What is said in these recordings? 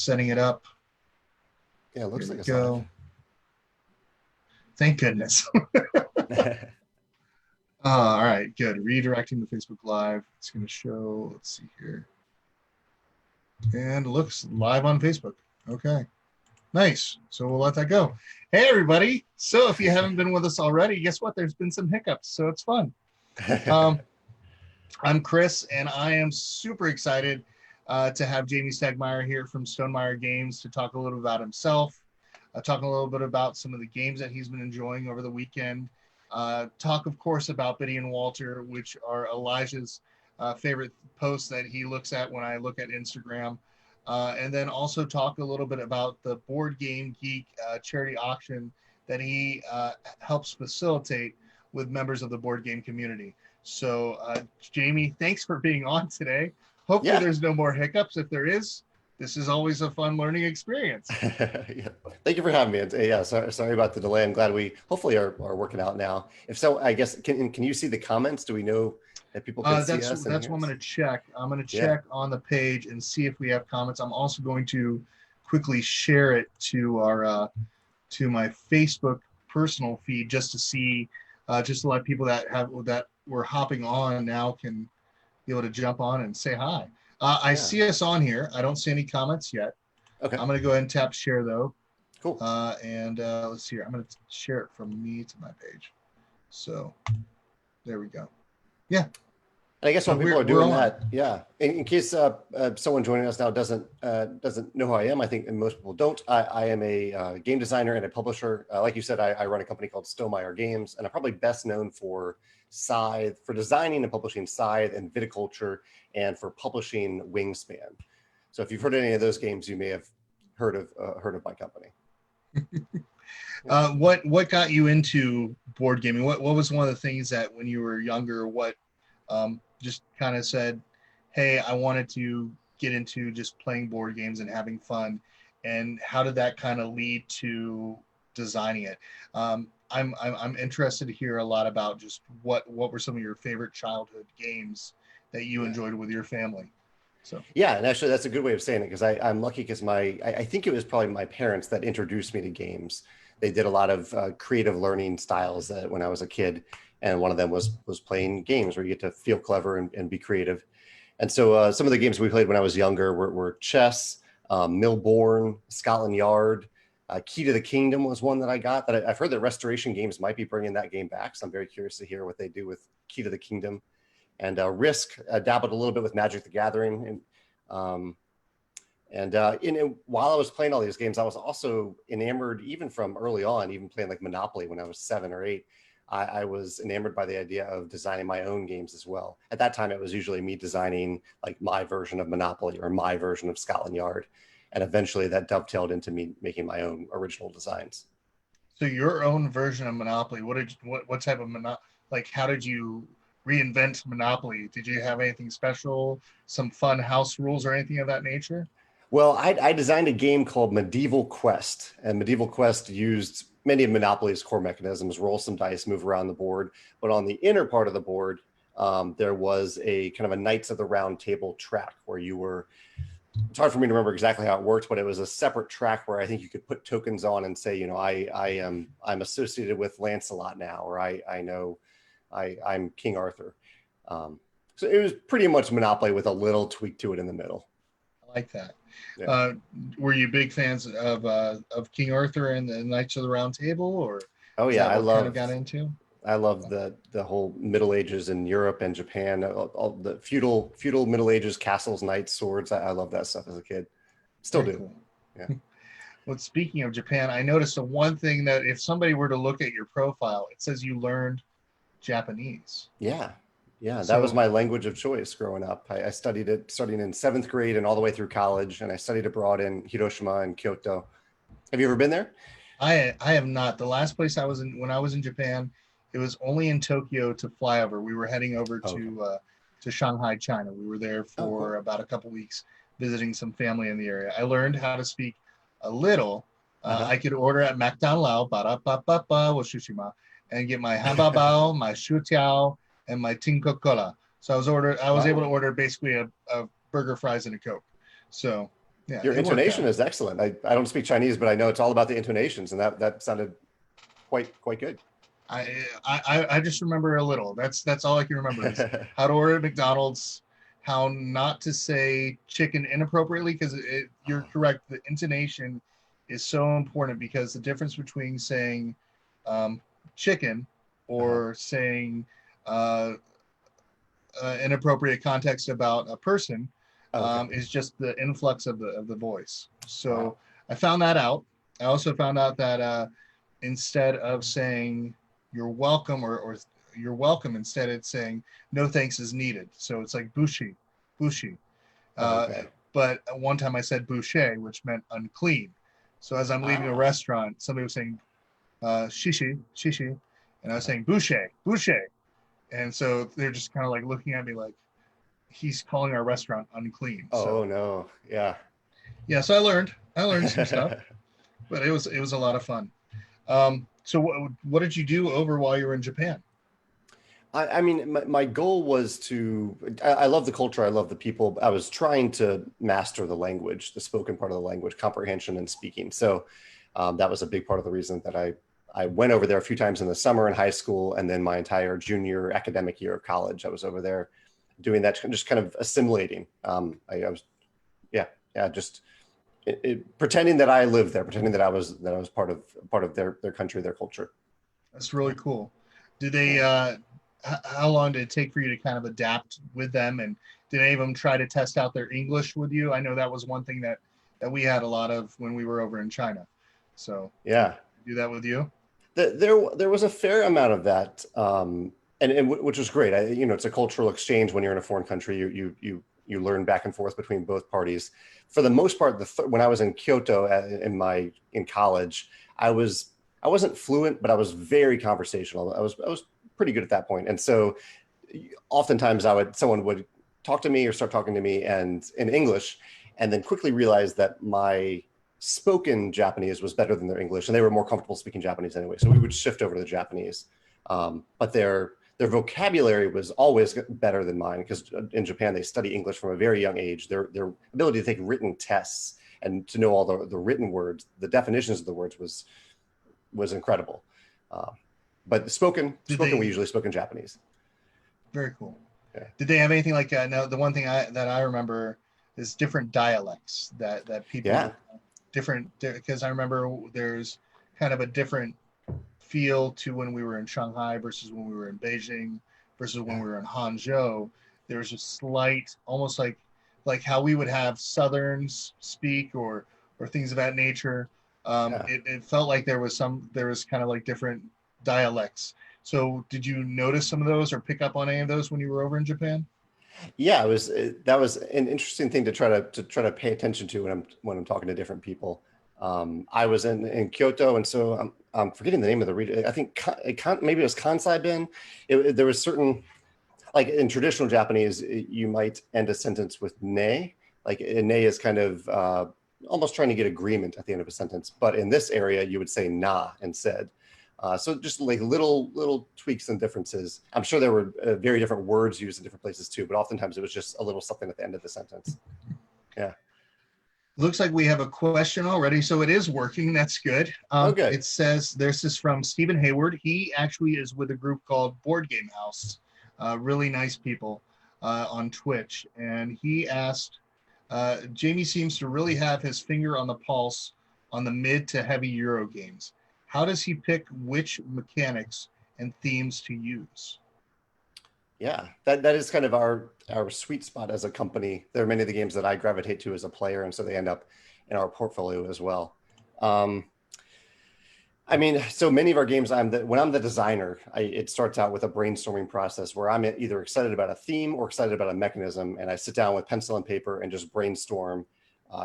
setting it up. Yeah, it looks Here like we it's go. Thank goodness. live. All right, good. Redirecting the Facebook Live. It's going to show, let's see here. And it looks live on Facebook. Okay, nice. So we'll let that go. Hey, everybody. So if you haven't been with us already, guess what? There's been some hiccups, so it's fun. I'm Chris, and I am super excited to have Jamey Stegmaier here from Stonemaier Games to talk a little about himself, talk a little bit about some of the games that he's been enjoying over the weekend, talk, of course, about Biddy and Walter, which are Elijah's favorite posts that he looks at when I look at Instagram, and then also talk a little bit about the Board Game Geek charity auction that he helps facilitate with members of the board game community. So, Jamey, thanks for being on today. Hopefully there's no more hiccups. If there is, this is always a fun learning experience. Yeah. Thank you for having me. Yeah, sorry about the delay. I'm glad we hopefully are working out now. If so, I guess, can you see the comments? Do we know that people can see us? That's what I'm going to check. I'm going to check on the page and see if we have comments. I'm also going to quickly share it to our to my Facebook personal feed just to see, just to let people that were hopping on now can be able to jump on and say hi. I see us on here. I don't see any comments yet. Okay. I'm going to go ahead and tap share though. Cool. And let's see here. I'm going to share it from me to my page. So there we go. Yeah. And I guess while people are doing that, in case someone joining us now doesn't know who I am, I think and most people don't. I am a game designer and a publisher. Like you said, I run a company called Stonemaier Games, and I'm probably best known for designing and publishing Scythe and Viticulture, and for publishing Wingspan. So if you've heard any of those games, you may have heard of my company. What got you into board gaming? What was one of the things that when you were younger, what just kind of said, hey, I wanted to get into just playing board games and having fun, and how did that kind of lead to designing it? I'm interested to hear a lot about just what were some of your favorite childhood games that you enjoyed with your family. So yeah, and actually that's a good way of saying it, because I'm lucky because I think it was probably my parents that introduced me to games. They did a lot of creative learning styles when I was a kid, and one of them was playing games where you get to feel clever and be creative. And so some of the games we played when I was younger were chess, Millbourne, Scotland Yard. Key to the Kingdom was one that I got. That I've heard that Restoration Games might be bringing that game back, so I'm very curious to hear what they do with Key to the Kingdom. And Risk, dabbled a little bit with Magic the Gathering. And while I was playing all these games, I was also enamored, even from early on, even playing like Monopoly when I was 7 or 8. I was enamored by the idea of designing my own games as well. At that time, it was usually me designing like my version of Monopoly or my version of Scotland Yard. And eventually that dovetailed into me making my own original designs. So your own version of Monopoly, what type of Monopoly, like how did you reinvent Monopoly? Did you have anything special, some fun house rules or anything of that nature? Well, I designed a game called Medieval Quest, and Medieval Quest used many of Monopoly's core mechanisms: roll some dice, move around the board. But on the inner part of the board, there was a kind of a Knights of the Round Table track where you were, it's hard for me to remember exactly how it worked, but it was a separate track where I think you could put tokens on and say, I'm associated with Lancelot now, or I'm King Arthur. So it was pretty much Monopoly with a little tweak to it in the middle. I like that. Yeah. Were you big fans of King Arthur and the Knights of the Round Table, or? Oh yeah, I love the whole Middle Ages in Europe and Japan, all the feudal Middle Ages, castles, knights, swords. I love that stuff as a kid. Still do. Cool. Yeah. Well, speaking of Japan, I noticed the one thing that if somebody were to look at your profile, it says you learned Japanese. Yeah. That was my language of choice growing up. I studied it starting in 7th grade and all the way through college, and I studied abroad in Hiroshima and Kyoto. Have you ever been there? I have not. The last place I was in when I was in Japan, it was only in Tokyo to fly over. We were heading over to Shanghai, China. We were there for about a couple weeks visiting some family in the area. I learned how to speak a little. I could order at McDonald's, and get my hanbao, my shutiao, and my Tinko Cola. So I was able to order basically a burger, fries, and a Coke. So Yeah, Your it worked intonation out. is excellent. I don't speak Chinese, but I know it's all about the intonations, and that sounded quite good. I just remember a little. That's all I can remember is how to order at McDonald's, how not to say chicken inappropriately because you're correct. The intonation is so important because the difference between saying chicken Uh-huh. or saying uh, inappropriate context about a person Okay. is just the influx of the voice. Wow. So I found that out. I also found out that instead of saying you're welcome or you're welcome, instead it's saying no thanks is needed. So it's like bushi. Uh, Okay. but one time I said boucher, which meant unclean. So as I'm leaving a Ah. restaurant, somebody was saying shishi, and I was saying boucher. And so they're just kind of like looking at me like he's calling our restaurant unclean. Oh So no. Yeah. yeah, so I learned some stuff, but it was a lot of fun. So what did you do over while you were in Japan? I mean, my goal was to, I love the culture. I love the people. I was trying to master the language, the spoken part of the language, comprehension and speaking. So that was a big part of the reason that I went over there a few times in the summer in high school. And then my entire junior academic year of college, I was over there doing that, just kind of assimilating. I was, yeah, yeah, just pretending that I lived there, pretending that I was part of their country, their culture. That's really cool. Did they? Yeah. How long did it take for you to kind of adapt with them? And did any of them try to test out their English with you? I know that was one thing that we had a lot of when we were over in China. So did Yeah. they do that with you? There was a fair amount of that, which was great. It's a cultural exchange when you're in a foreign country. You learn back and forth between both parties. For the most part, when I was in Kyoto in college, I wasn't fluent, but I was very conversational. I was pretty good at that point, and so oftentimes someone would talk to me or start talking to me and in English, and then quickly realize that my spoken Japanese was better than their English, and they were more comfortable speaking Japanese anyway. So we would shift over to the Japanese, but their vocabulary was always better than mine because in Japan they study English from a very young age. Their ability to take written tests and to know all the written words, the definitions of the words was incredible. Uh, but Did spoken, we they? usually spoke in Japanese. Very cool. Yeah. Did they have anything like no? The one thing that I remember is different dialects that Yeah. people different because I remember there's kind of a different feel to when we were in Shanghai versus when we were in Beijing versus when we were in Hangzhou. There's a slight, almost like how we would have Southerns speak or things of that nature. Yeah. It felt like there was kind of like different dialects. So did you notice some of those or pick up on any of those when you were over in Japan? Yeah, that was an interesting thing to try to pay attention to when I'm talking to different people. I was in Kyoto, and so I'm forgetting the name of the region. I think maybe it was Kansai Ben. There was certain, like in traditional Japanese, you might end a sentence with ne. Like ne is kind of almost trying to get agreement at the end of a sentence. But in this area, you would say na instead. So just like little tweaks and differences. I'm sure there were very different words used in different places too, but oftentimes it was just a little something at the end of the sentence. Yeah. Looks like we have a question already, so it is working. That's good. Oh, good. It says this is from Stephen Hayward. He actually is with a group called Board Game House. Really nice people on Twitch, and he asked, Jamey seems to really have his finger on the pulse on the mid to heavy Euro games. How does he pick which mechanics and themes to use? Yeah, that is kind of our sweet spot as a company. There are many of the games that I gravitate to as a player, and so they end up in our portfolio as well. Um, I mean, so many of our games, when I'm the designer, it starts out with a brainstorming process where I'm either excited about a theme or excited about a mechanism, and I sit down with pencil and paper and just brainstorm.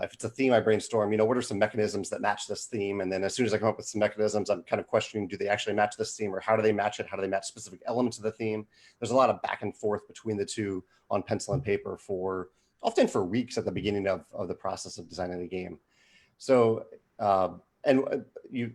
If it's a theme, I brainstorm, what are some mechanisms that match this theme? And then as soon as I come up with some mechanisms, I'm kind of questioning, do they actually match this theme, or how do they match it? How do they match specific elements of the theme? There's a lot of back and forth between the two on pencil and paper often for weeks at the beginning of the process of designing a game. So, and you,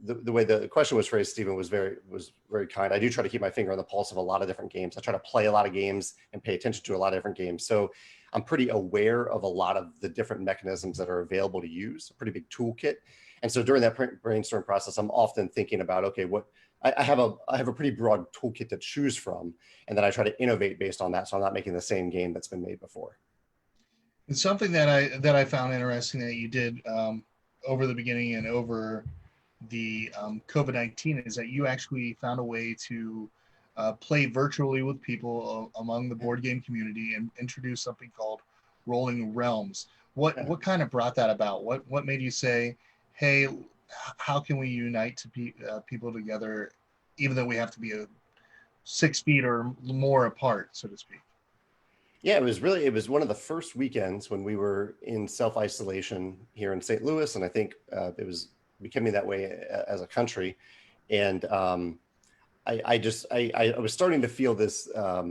the way the question was phrased, Stephen, was very kind. I do try to keep my finger on the pulse of a lot of different games. I try to play a lot of games and pay attention to a lot of different games. So I'm pretty aware of a lot of the different mechanisms that are available to use, a pretty big toolkit. And so during that brainstorm process, I'm often thinking about, okay, what I have a pretty broad toolkit to choose from, and then I try to innovate based on that, so I'm not making the same game that's been made before. It's something that I found interesting that you did over the beginning and over the COVID-19 is that you actually found a way to play virtually with people among the board game community and introduce something called Rolling Realms. What kind of brought that about? What made you say, hey, how can we unite people together, even though we have to be 6 feet or more apart, so to speak? Yeah, it was one of the first weekends when we were in self-isolation here in St. Louis, and I think it was becoming that way as a country. And I was starting to feel this a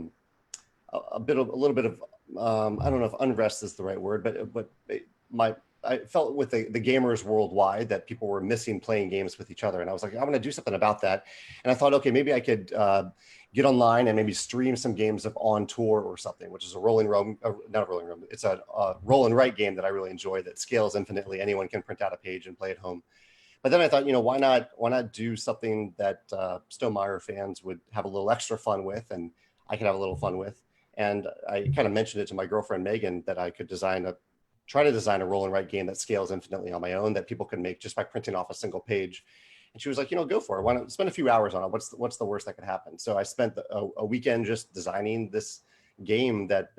little bit of I don't know if unrest is the right word, but my I felt with the gamers worldwide that people were missing playing games with each other, and I was like, I'm going to do something about that. And I thought, okay, maybe I could get online and maybe stream some games of On Tour or something, which is a rolling room, not a rolling room. It's a roll and write game that I really enjoy that scales infinitely. Anyone can print out a page and play at home. But then I thought, why not do something that Stonemaier fans would have a little extra fun with, and I could have a little fun with. And I kind of mentioned it to my girlfriend Megan that I could try to design a roll and write game that scales infinitely on my own that people can make just by printing off a single page. And she was like, go for it. Why not spend a few hours on it? What's the worst that could happen? So I spent a weekend just designing this game that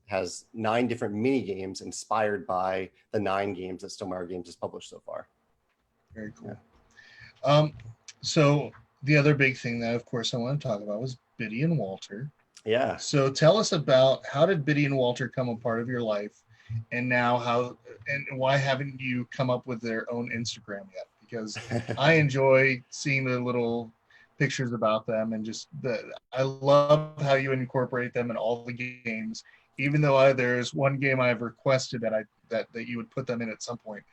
has 9 different mini games inspired by the 9 games that Stonemaier Games has published so far. Very cool. Yeah. So the other big thing that, of course, I want to talk about was Biddy and Walter. Yeah. So tell us about how did Biddy and Walter come a part of your life, and now why haven't you come up with their own Instagram yet? Because I enjoy seeing the little pictures about them, and I love how you incorporate them in all the games. Even though there's one game I've requested that you would put them in at some point.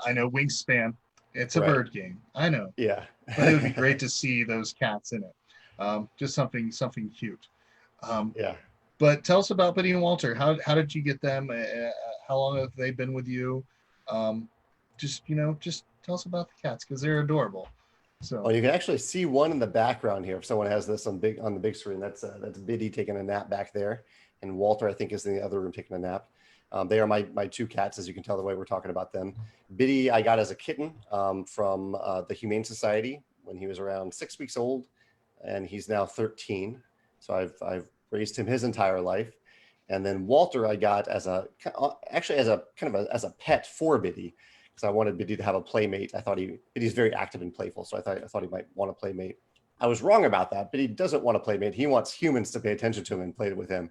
I know Wingspan. It's a bird game. I know. Yeah. But it would be great to see those cats in it. Just something cute. Yeah. But tell us about Biddy and Walter. How did you get them? How long have they been with you? Just tell us about the cats because they're adorable. So. Well, you can actually see one in the background here. If someone has this on the big screen, that's Biddy taking a nap back there, and Walter, I think, is in the other room taking a nap. They are my 2 cats, as you can tell the way we're talking about them. Biddy, I got as a kitten from the Humane Society when he was around 6 weeks old, and he's now 13. So I've raised him his entire life. And then Walter, I got as a pet for Biddy, because I wanted Biddy to have a playmate. I thought Biddy's very active and playful, so I thought he might want a playmate. I was wrong about that. Biddy doesn't want a playmate. He wants humans to pay attention to him and play with him.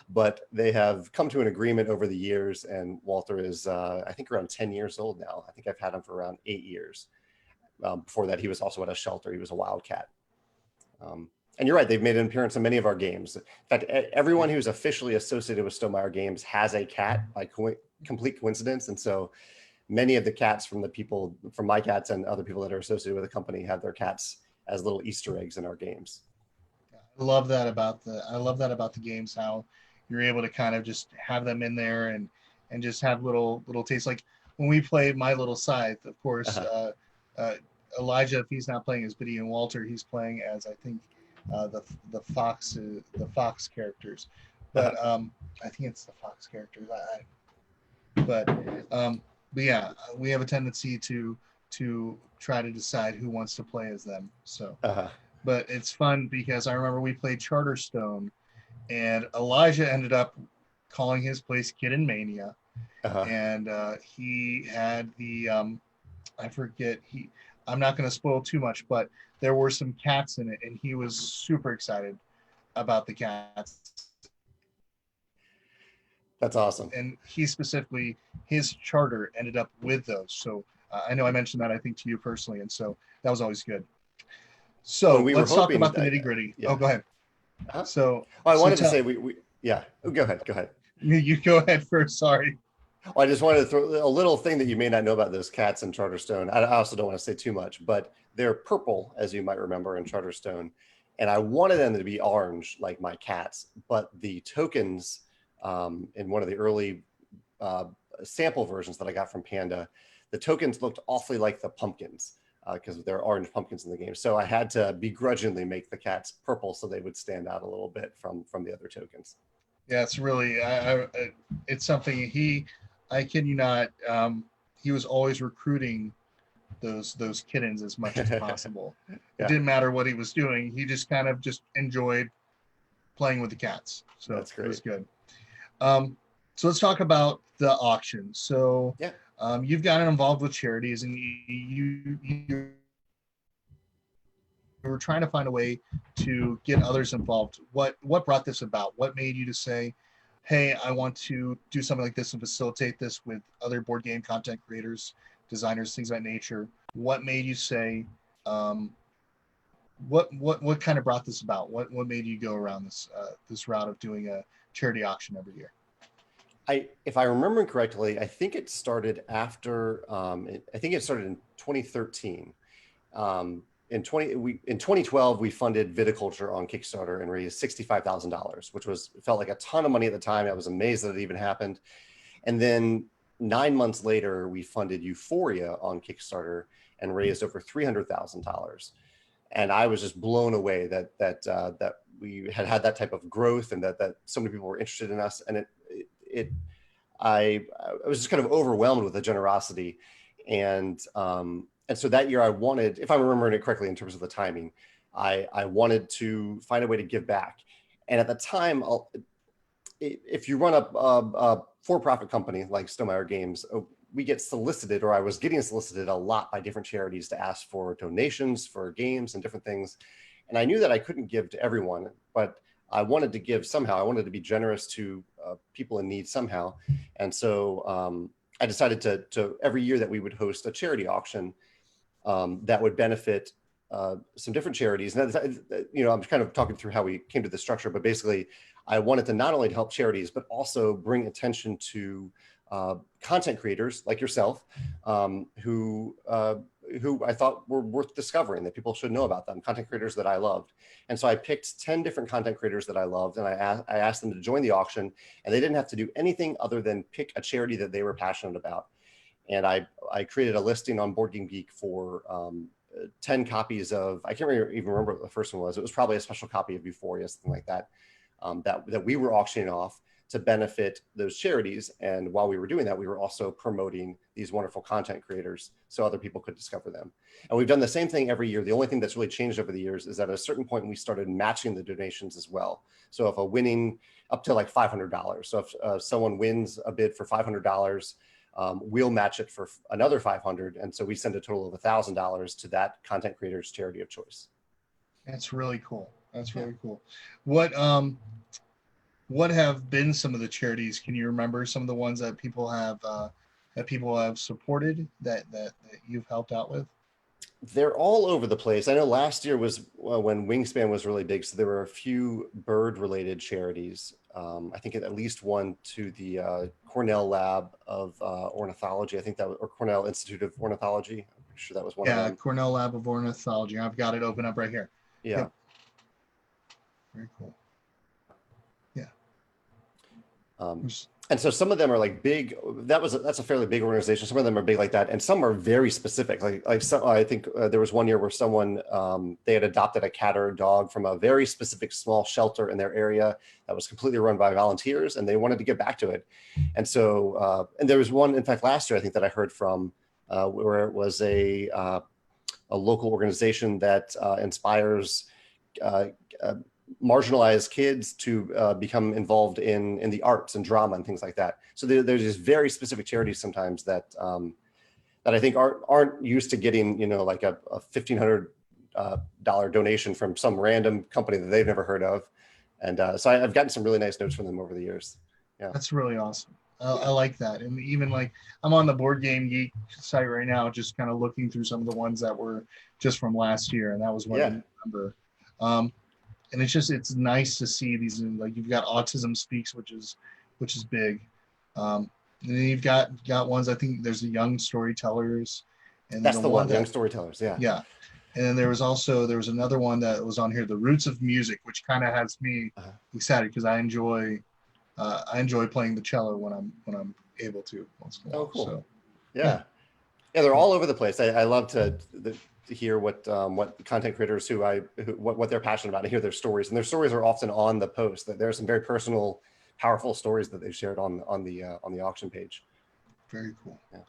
But they have come to an agreement over the years, and Walter is, I think, around 10 years old now. I think I've had him for around 8 years. Before that, he was also at a shelter. He was a wildcat. And you're right, they've made an appearance in many of our games. In fact, everyone who's officially associated with Stonemaier Games has a cat by complete coincidence. And so many of the cats from my cats and other people that are associated with the company have their cats as little Easter eggs in our games. I love that about the games, how you're able to kind of just have them in there and just have little tastes. Like when we play My Little Scythe, of course, Elijah, if he's not playing as Biddy and Walter, he's playing as, I think, the fox characters. But I think it's the fox characters. But yeah, we have a tendency to try to decide who wants to play as them. So. But it's fun because I remember we played Charterstone, and Elijah ended up calling his place Kitten Mania, and he had the I forget I'm not going to spoil too much, but there were some cats in it, and he was super excited about the cats. That's awesome. And he specifically, his charter ended up with those. So I know I mentioned that, I think, to you personally, and so that was always good. So let's talk about the nitty gritty. Yeah. Oh, go ahead. So I wanted to say yeah. Go ahead. You go ahead first. Sorry. Well, I just wanted to throw a little thing that you may not know about those cats in Charterstone. I also don't want to say too much, but they're purple, as you might remember, in Charterstone. And I wanted them to be orange like my cats, but the tokens in one of the early sample versions that I got from Panda, the tokens looked awfully like the pumpkins because there are orange pumpkins in the game. So I had to begrudgingly make the cats purple so they would stand out a little bit from the other tokens. Yeah, it's really, it's something I kid you not, he was always recruiting those kittens as much as possible. Yeah. It didn't matter what he was doing. He just kind of just enjoyed playing with the cats. So That's great. It was good. So let's talk about the auction. So yeah. You've gotten involved with charities, and you were trying to find a way to get others involved. What brought this about? What made you to say, hey, I want to do something like this and facilitate this with other board game content creators, designers, things of that nature? What made you say, what kind of brought this about? What made you go around this route of doing a charity auction every year? If I remember correctly, I think it started after, I think it started in 2013. In 2012, we funded viticulture on Kickstarter and raised $65,000, which felt like a ton of money at the time. I was amazed that it even happened. And then 9 months later, we funded Euphoria on Kickstarter and raised over $300,000. And I was just blown away that we had that type of growth and that so many people were interested in us. And I was just kind of overwhelmed with the generosity. And so that year I wanted, if I'm remembering it correctly in terms of the timing, I wanted to find a way to give back. And at the time, if you run a for-profit company like Stonemaier Games, we get solicited, or I was getting solicited a lot by different charities to ask for donations for games and different things. And I knew that I couldn't give to everyone, but I wanted to give somehow. I wanted to be generous to people in need somehow. And so I decided to every year that we would host a charity auction that would benefit some different charities. And I'm kind of talking through how we came to the structure, but basically I wanted to not only help charities, but also bring attention to content creators like yourself, who I thought were worth discovering, that people should know about them, content creators that I loved. And so I picked 10 different content creators that I loved, and I asked them to join the auction, and they didn't have to do anything other than pick a charity that they were passionate about. And I created a listing on Board Game Geek for 10 copies of, I can't even remember what the first one was. It was probably a special copy of Euphoria, something like that, that we were auctioning off to benefit those charities. And while we were doing that, we were also promoting these wonderful content creators so other people could discover them. And we've done the same thing every year. The only thing that's really changed over the years is that at a certain point, we started matching the donations as well. So if a winning up to like $500. So if someone wins a bid for $500, we'll match it for another $500. And so we send a total of $1,000 to that content creator's charity of choice. That's really cool. That's really cool. What have been some of the charities? Can you remember some of the ones that people have supported that you've helped out with? They're all over the place. I know last year was when Wingspan was really big, so there were a few bird-related charities. I think at least one to the Cornell Lab of Ornithology. I think that was, or Cornell Institute of Ornithology. I'm pretty sure that was one of them. Yeah, Cornell Lab of Ornithology. I've got it open up right here. Yeah. Yep. Very cool. And so some of them are like big. That's a fairly big organization. Some of them are big like that, and some are very specific. Like some, I think there was one year where someone they had adopted a cat or a dog from a very specific small shelter in their area that was completely run by volunteers, and they wanted to get back to it. And so and there was one, in fact, last year I think that I heard from where it was a local organization that inspires marginalized kids to become involved in the arts and drama and things like that. So there's just very specific charities sometimes that I think aren't used to getting, like a $1,500 donation from some random company that they've never heard of. And so I've gotten some really nice notes from them over the years. Yeah, that's really awesome. I like that. And even like I'm on the Board Game Geek site right now, just kind of looking through some of the ones that were just from last year, and that was one I remember. And it's nice to see these, like you've got Autism Speaks, which is big. And then you've got ones, I think there's the Young Storytellers. And that's the one, Young Storytellers, yeah. Yeah. And then there was another one that was on here, The Roots of Music, which kind of has me excited because I enjoy I enjoy playing the cello when I'm able to once in a while. Oh, cool. So Yeah. Yeah, they're all over the place. I love to hear what content creators what they're passionate about and hear their stories. And their stories are often on the post. That there are some very personal, powerful stories that they've shared on the auction page. very cool. Yeah.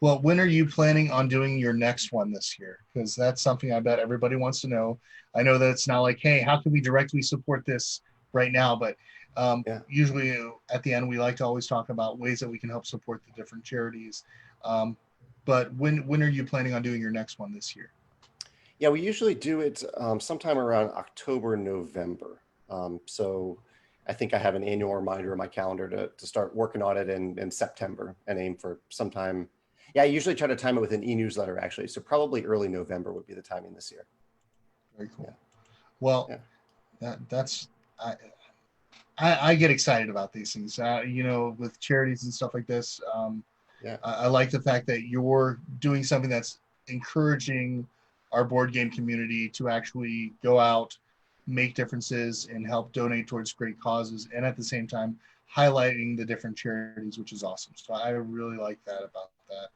Well, when are you planning on doing your next one this year? Because that's something I bet everybody wants to know. I know that it's not like, hey, how can we directly support this right now? But Yeah. usually at the end, we like to always talk about ways that we can help support the different charities. But when are you planning on doing your next one this year? Yeah, we usually do it sometime around October, November. So I think I have an annual reminder in my calendar to start working on it in September and aim for sometime. Yeah, I usually try to time it with an e-newsletter actually. So probably early November would be the timing this year. Very cool. Yeah. Well, Yeah. that's I get excited about these things. With charities and stuff like this. Yeah. I like the fact that you're doing something that's encouraging our board game community to actually go out, make differences, and help donate towards great causes, and at the same time highlighting the different charities, which is awesome. So I really like that about that.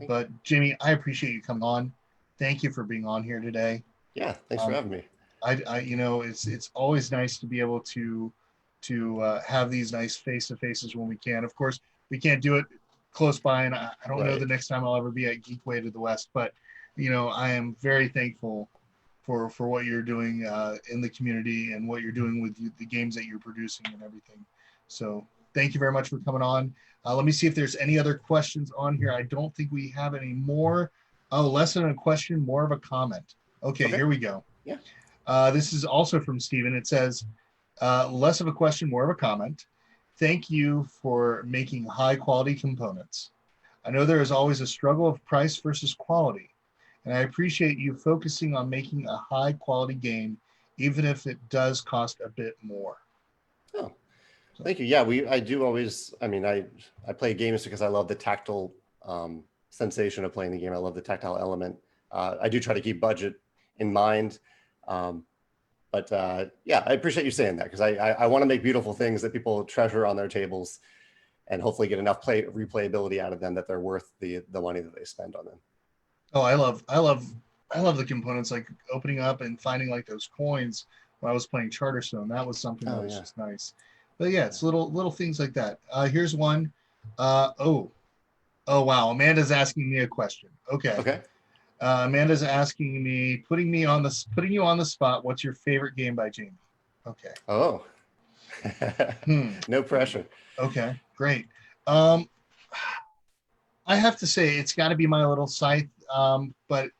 But Jamey, I appreciate you coming on. Thank you for being on here today. Yeah. Thanks for having me. It's always nice to be able to have these nice face to faces when we can. Of course, we can't do it close by, and I don't know Right. the next time I'll ever be at Geekway to the West, but I am very thankful for what you're doing in the community and what you're doing with the games that you're producing and everything. So thank you very much for coming on. Let me see if there's any other questions on here. I don't think we have any more. Oh, less than a question, more of a comment. Okay. Here we go. Yeah. This is also from Steven. It says, less of a question, more of a comment. Thank you for making high quality components. I know there is always a struggle of price versus quality, and I appreciate you focusing on making a high quality game, even if it does cost a bit more. Oh, thank you. Yeah, I do always, I play games because I love the tactile sensation of playing the game. I love the tactile element. I do try to keep budget in mind. Yeah, I appreciate you saying that because I want to make beautiful things that people treasure on their tables and hopefully get enough replayability out of them that they're worth the money that they spend on them. Oh, I love the components, like opening up and finding like those coins when I was playing Charterstone. That was something that was just nice. But yeah, it's little things like that. Here's one. Oh wow, Amanda's asking me a question. Okay. Amanda's asking me, putting you on the spot. What's your favorite game by Jamey? Okay. Oh. No pressure. Okay, great. I have to say it's got to be My Little Scythe, but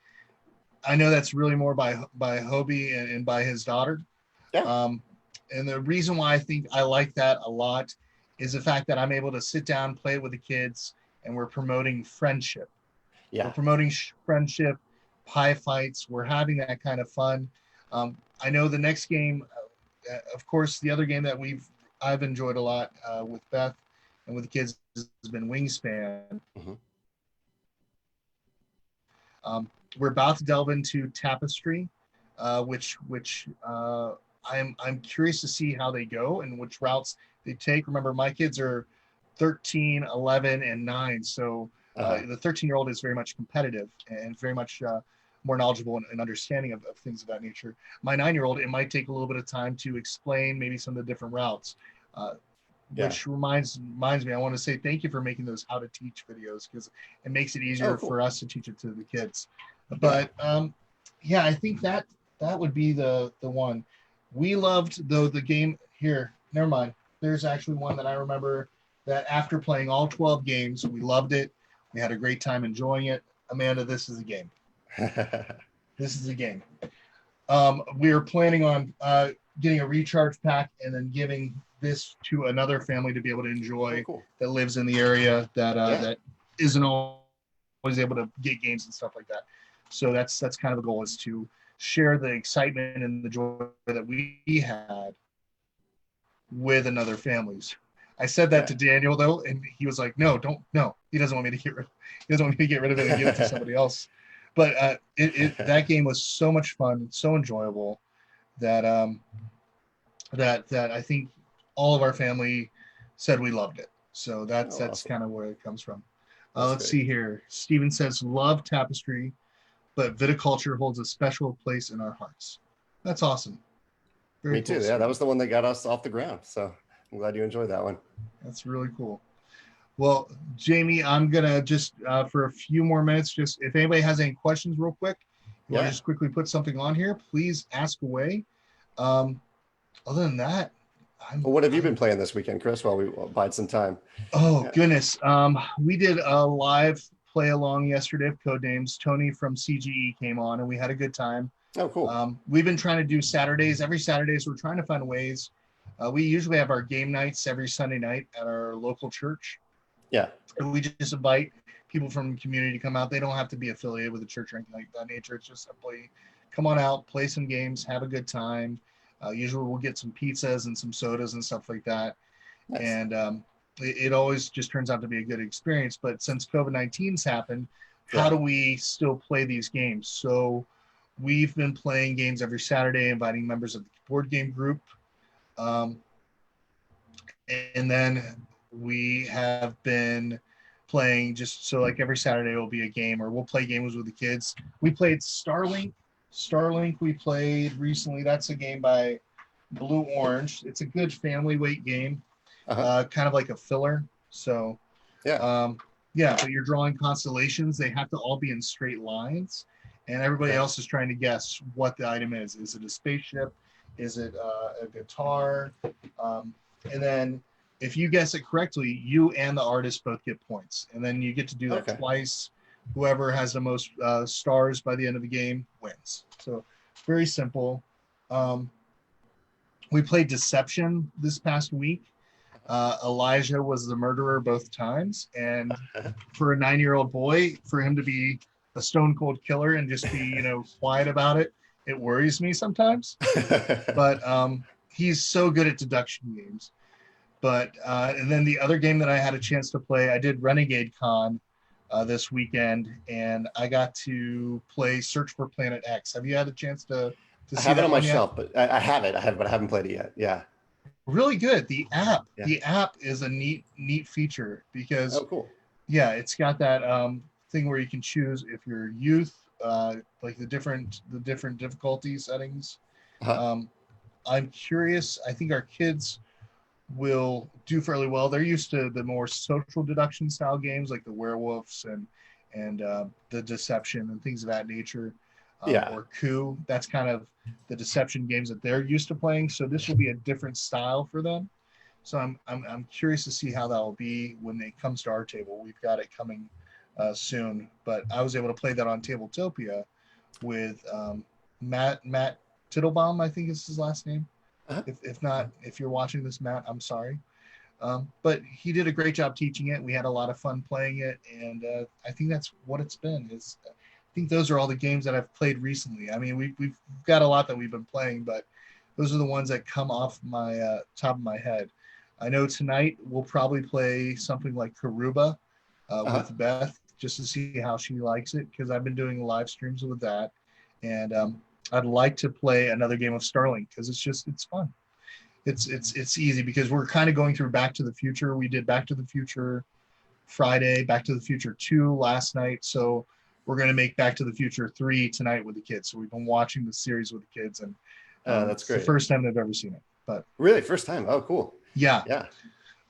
I know that's really more by Hobie and by his daughter. Yeah. And the reason why I think I like that a lot is the fact that I'm able to sit down, play it with the kids, and we're promoting friendship. Yeah. We're promoting friendship, pie fights. We're having that kind of fun. I know the next game, of course, the other game that I've enjoyed a lot with Beth and with the kids has been Wingspan. Mm-hmm. We're about to delve into Tapestry, which I'm curious to see how they go and which routes they take. Remember, my kids are 13, 11, and 9, so the 13-year-old is very much competitive and very much more knowledgeable and understanding of things of that nature. My 9-year-old, it might take a little bit of time to explain maybe some of the different routes, which reminds me, I want to say thank you for making those how to teach videos because it makes it easier for us to teach it to the kids. But I think that would be the one. We loved the game here. Never mind. There's actually one that I remember that after playing all 12 games, we loved it. We had a great time enjoying it. Amanda, this is a game. This is a game. We are planning on getting a recharge pack and then giving this to another family to be able to enjoy that lives in the area that isn't always able to get games and stuff like that. So that's kind of the goal, is to share the excitement and the joy that we had with another families. I said that to Daniel though, and he was like, "No, don't. No, he doesn't want me to get rid. He doesn't want me to get rid of it and give it to somebody else." But that game was so much fun, so enjoyable that that I think all of our family said we loved it. So Oh, that's awesome. kind of where it comes from. That's Let's great. see here. Steven says, love tapestry, but viticulture holds a special place in our hearts. That's awesome. Very Me cool, too. Yeah, that Steven. was the one that got us off the ground. So I'm glad you enjoyed that one. That's really cool. Well, Jamey, I'm gonna just for a few more minutes, just if anybody has any questions, real quick, you want to Yeah. just quickly put something on here, please ask away. Um, Other than that, Well, what have you been I'm playing this weekend, Chris, while we bide some time? oh Yeah. goodness. We did a live play along yesterday of Code Names. Tony from CGE came on, and we had a good time. Oh, cool. We've been trying to do Saturdays every Saturday, so we're trying to find ways. We usually have our game nights every Sunday night at our local church. Yeah. And we just invite people from the community to come out. They don't have to be affiliated with a church or anything like that nature. It's just simply come on out, play some games, have a good time. Usually we'll get some pizzas and some sodas and stuff like that. Nice. And it always just turns out to be a good experience. But since COVID-19's happened, how Yeah. do we still play these games? So we've been playing games every Saturday, inviting members of the board game group. Um, and then we have been playing just so like every Saturday will be a game, or we'll play games with the kids. We played Starlink we played recently. That's a game by Blue Orange. It's a good family weight game, Uh-huh. kind of like a filler. So Yeah. yeah, but you're drawing constellations. They have to all be in straight lines, and everybody Okay. else is trying to guess what the item is. Is it a spaceship? Is it a guitar? And then if you guess it correctly, you and the artist both get points, and then you get to do that Okay. twice. Whoever has the most stars by the end of the game wins. So very simple. Um, we played Deception this past week. Elijah was the murderer both times, and for a 9-year-old boy, for him to be a stone cold killer and just be quiet about it, it worries me sometimes. But he's so good at deduction games. But and then the other game that I had a chance to play, I did Renegade Con this weekend, and I got to play Search for Planet X. Have you had a chance to I see have it that on my one yet? shelf, but I have it. I have, but I haven't played it yet. Yeah. Really good. The app, Yeah. the app is a neat feature because Oh, cool. yeah, it's got that thing where you can choose if you're youth, like the different difficulty settings. Uh-huh. I'm curious. I think our kids will do fairly well. They're used to the more social deduction style games like the werewolves and the deception and things of that nature, Yeah. or coup. That's kind of the deception games that they're used to playing. So this will be a different style for them. So I'm curious to see how that will be when it comes to our table. We've got it coming soon, but I was able to play that on Tabletopia with Matt Tittlebaum, I think is his last name. Uh-huh. If not, if you're watching this, Matt, I'm sorry. But he did a great job teaching it. We had a lot of fun playing it, and I think that's what it's been. I think those are all the games that I've played recently. I mean, we've got a lot that we've been playing, but those are the ones that come off my top of my head. I know tonight we'll probably play something like Karuba Uh-huh. with Beth just to see how she likes it, because I've been doing live streams with that, and I'd like to play another game of Starlink because it's fun. It's easy because we're kind of going through Back to the Future. We did Back to the Future Friday, Back to the Future 2 last night. So we're going to make Back to the Future 3 tonight with the kids. So we've been watching the series with the kids, and That's it's the great. first time they've ever seen it. But Really, first time. Oh, cool. yeah, Yeah.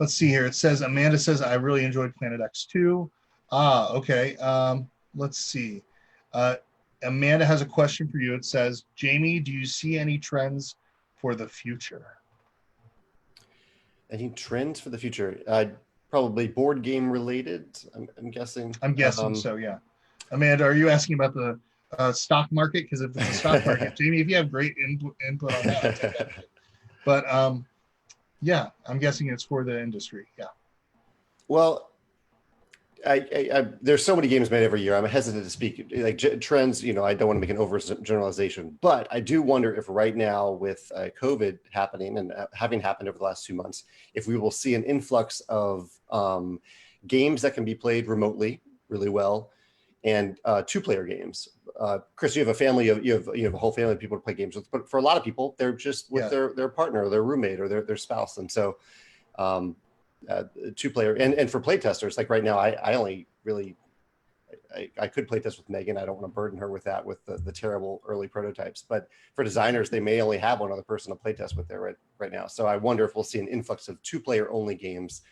let's see here. It says, Amanda says, I really enjoyed Planet X2. Okay. Let's see. Amanda has a question for you. It says, Jamey, do you see any trends for the future? Any trends for the future? Probably board game related. I'm guessing. I'm guessing so, yeah. Amanda, are you asking about the stock market? Because if it's a stock market, Jamey, if you have great input on that, I'll take that. But yeah, I'm guessing it's for the industry. Yeah. Well, there's so many games made every year. I'm hesitant to speak like trends. I don't want to make an overgeneralization, but I do wonder if right now with COVID happening and having happened over the last 2 months, if we will see an influx of games that can be played remotely really well, and two-player games. Chris, you have a family, you have a whole family of people to play games with, but for a lot of people, they're just with their partner or their roommate or their spouse. And so two-player, and for play testers, like right now, I only really, I could play test with Megan. I don't want to burden her with that, with the terrible early prototypes. But for designers, they may only have one other person to play test with there right now. So I wonder if we'll see an influx of two-player only games,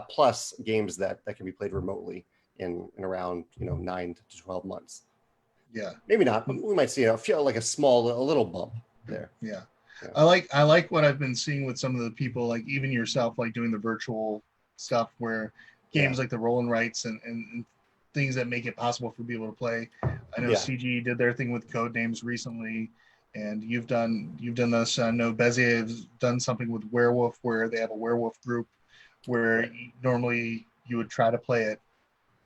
plus games that can be played remotely in around 9 to 12 months. Yeah, maybe not. We might see a little bump there. Yeah. I like what I've been seeing with some of the people, like even yourself, like doing the virtual stuff where games like the roll and rights and things that make it possible for people to play. I know CG did their thing with code names recently, and you've done this. I know Bezier has done something with Werewolf, where they have a werewolf group where normally you would try to play it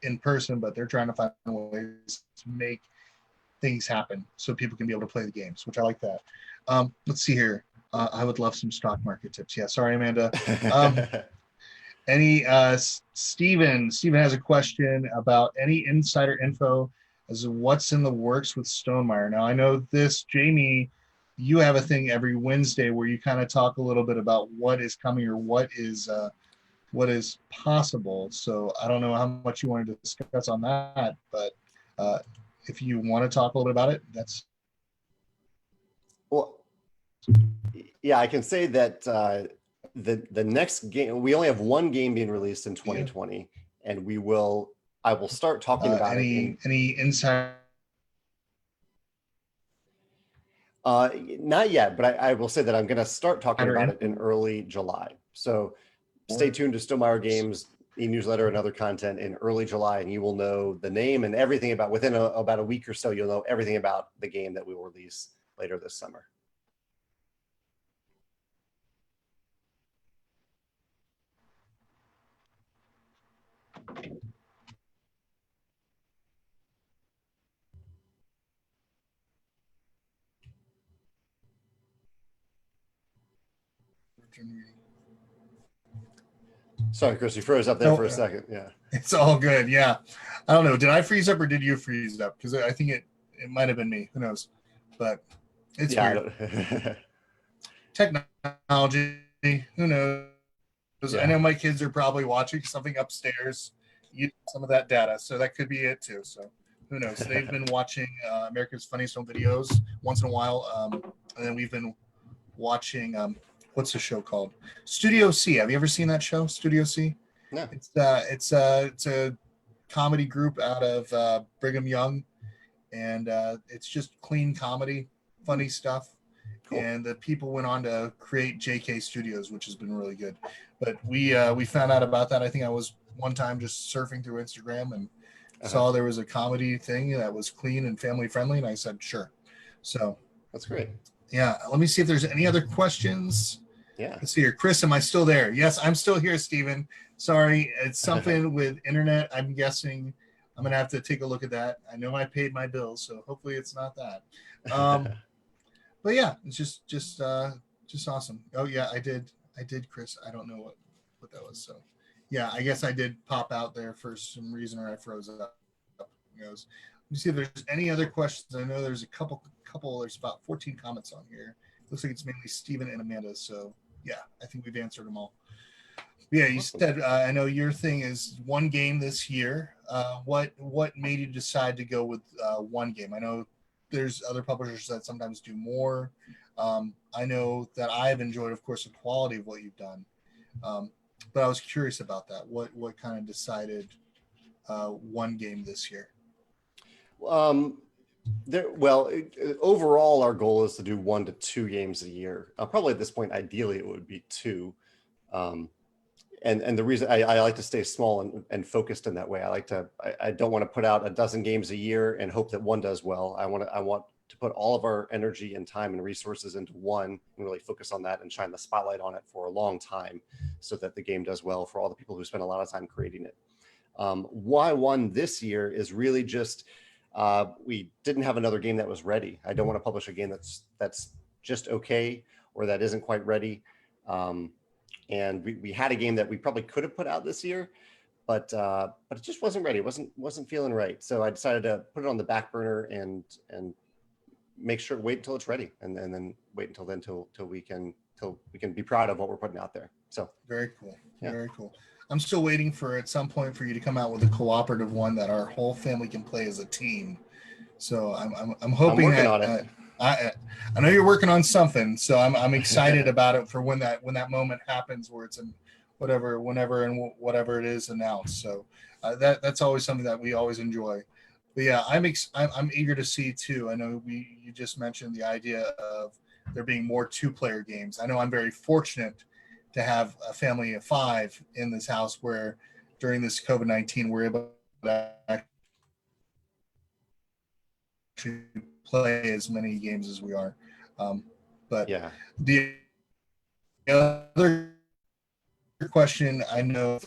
in person, but they're trying to find ways to make things happen so people can be able to play the games, which I like that. Let's see here. I would love some stock market tips. Yeah, sorry, Amanda. Steven has a question about any insider info as to what's in the works with Stonemaier. Now, I know this, Jamey, you have a thing every Wednesday where you kind of talk a little bit about what is coming or what is possible. So I don't know how much you wanted to discuss on that, but if you want to talk a little bit about it, that's. Well, yeah, I can say that the next game, we only have one game being released in 2020, and I will start talking about any insight. Not yet, but I will say that I'm going to start talking about it in early July. So stay tuned to Stonemaier Games e-newsletter and other content in early July, and you will know the name and everything about, within about a week or so, you'll know everything about the game that we will release later this summer. Sorry, Chris, you froze up there for a second. Yeah, it's all good. Yeah, I don't know. Did I freeze up or did you freeze up? Because I think it might have been me. Who knows? But it's weird. Technology. Who knows? I know my kids are probably watching something upstairs, some of that data, so that could be it too. So who knows? They've been watching America's Funniest Home Videos once in a while, and then we've been watching what's the show called? Studio C. Have you ever seen that show, Studio C? No. It's a comedy group out of Brigham Young, and it's just clean comedy, funny stuff. Cool. And the people went on to create JK Studios, which has been really good. But we found out about that. I think I was one time just surfing through Instagram and saw there was a comedy thing that was clean and family friendly, and I said sure. So that's great. Yeah, let me see if there's any other questions. Yeah. Let's see here. Chris, am I still there? Yes, I'm still here, Steven. Sorry, it's something with internet. I'm guessing I'm going to have to take a look at that. I know I paid my bills, so hopefully it's not that. But yeah, it's just awesome. Oh yeah, I did, Chris. I don't know what that was. So yeah, I guess I did pop out there for some reason, or I froze up. Let me see if there's any other questions. I know there's a couple. There's about 14 comments on here. Looks like it's mainly Steven and Amanda. So yeah, I think we've answered them all. Yeah, you said I know your thing is one game this year. What made you decide to go with one game? I know there's other publishers that sometimes do more. I know that I've enjoyed, of course, the quality of what you've done. But I was curious about that. What kind of decided one game this year? Overall, our goal is to do 1 to 2 games a year. Probably at this point, ideally, it would be 2. And the reason I like to stay small and focused in that way. I don't want to put out a dozen games a year and hope that one does well. I want to put all of our energy and time and resources into one and really focus on that and shine the spotlight on it for a long time so that the game does well for all the people who spend a lot of time creating it. Why one this year is really just we didn't have another game that was ready. I don't want to publish a game that's just okay or that isn't quite ready. And we had a game that we probably could have put out this year, but it just wasn't ready. It wasn't feeling right. So I decided to put it on the back burner and make sure wait until it's ready, and then wait until then till we can be proud of what we're putting out there. So Very cool. yeah, Very cool. I'm still waiting for at some point for you to come out with a cooperative one that our whole family can play as a team. So I'm I'm hoping working that on it. I know you're working on something. So I'm excited about it for when that moment happens where it's in whenever and whatever it is announced. So that's always something that we always enjoy. But yeah, I'm eager to see too. I know you just mentioned the idea of there being more 2-player games. I know I'm very fortunate to have a family of 5 in this house where during this COVID-19 we're able to actually play as many games as we are. But Yeah. the other question I know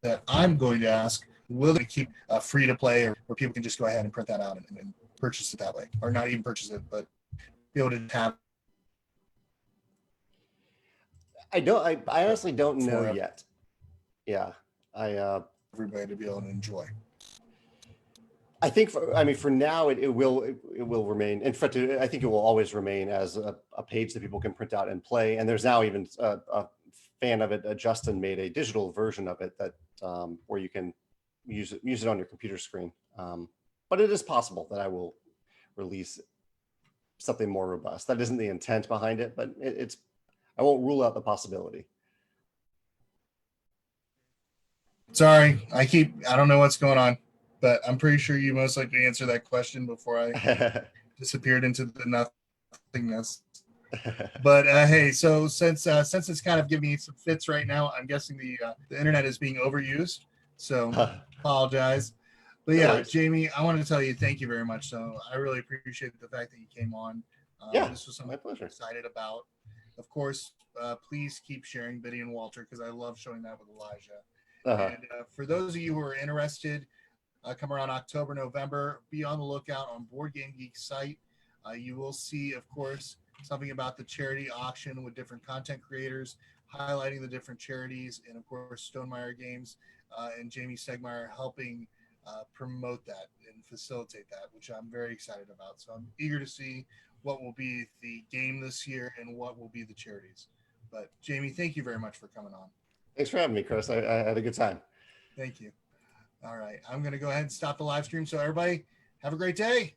that I'm going to ask, will they keep free to play, or where people can just go ahead and print that out and purchase it that way, or not even purchase it, but be able to have I honestly don't know for yet. Yeah. everybody to be able to enjoy? I think for now it will remain. In fact, I think it will always remain as a page that people can print out and play. And there's now even a fan of it, Justin, made a digital version of it that where you can use it on your computer screen. But it is possible that I will release something more robust. That isn't the intent behind it, but I won't rule out the possibility. Sorry, I don't know what's going on, but I'm pretty sure you most likely answered that question before I disappeared into the nothingness. But hey, so since it's kind of giving me some fits right now, I'm guessing the internet is being overused. So apologize. But No yeah, worries. Jamey, I want to tell you thank you very much. So I really appreciate the fact that you came on. Yeah, This was something my pleasure. I'm excited about. Of course, please keep sharing Biddy and Walter because I love showing that with Elijah. Uh-huh. And for those of you who are interested, come around October, November, be on the lookout on Board Game Geek's site. You will see, of course, something about the charity auction with different content creators highlighting the different charities, and of course Stonemaier Games and Jamey Stegmaier helping promote that and facilitate that, which I'm very excited about. So I'm eager to see what will be the game this year and what will be the charities. But Jamey, thank you very much for coming on. Thanks for having me, Chris. I had a good time. Thank you. All right, I'm going to go ahead and stop the live stream. So everybody, have a great day.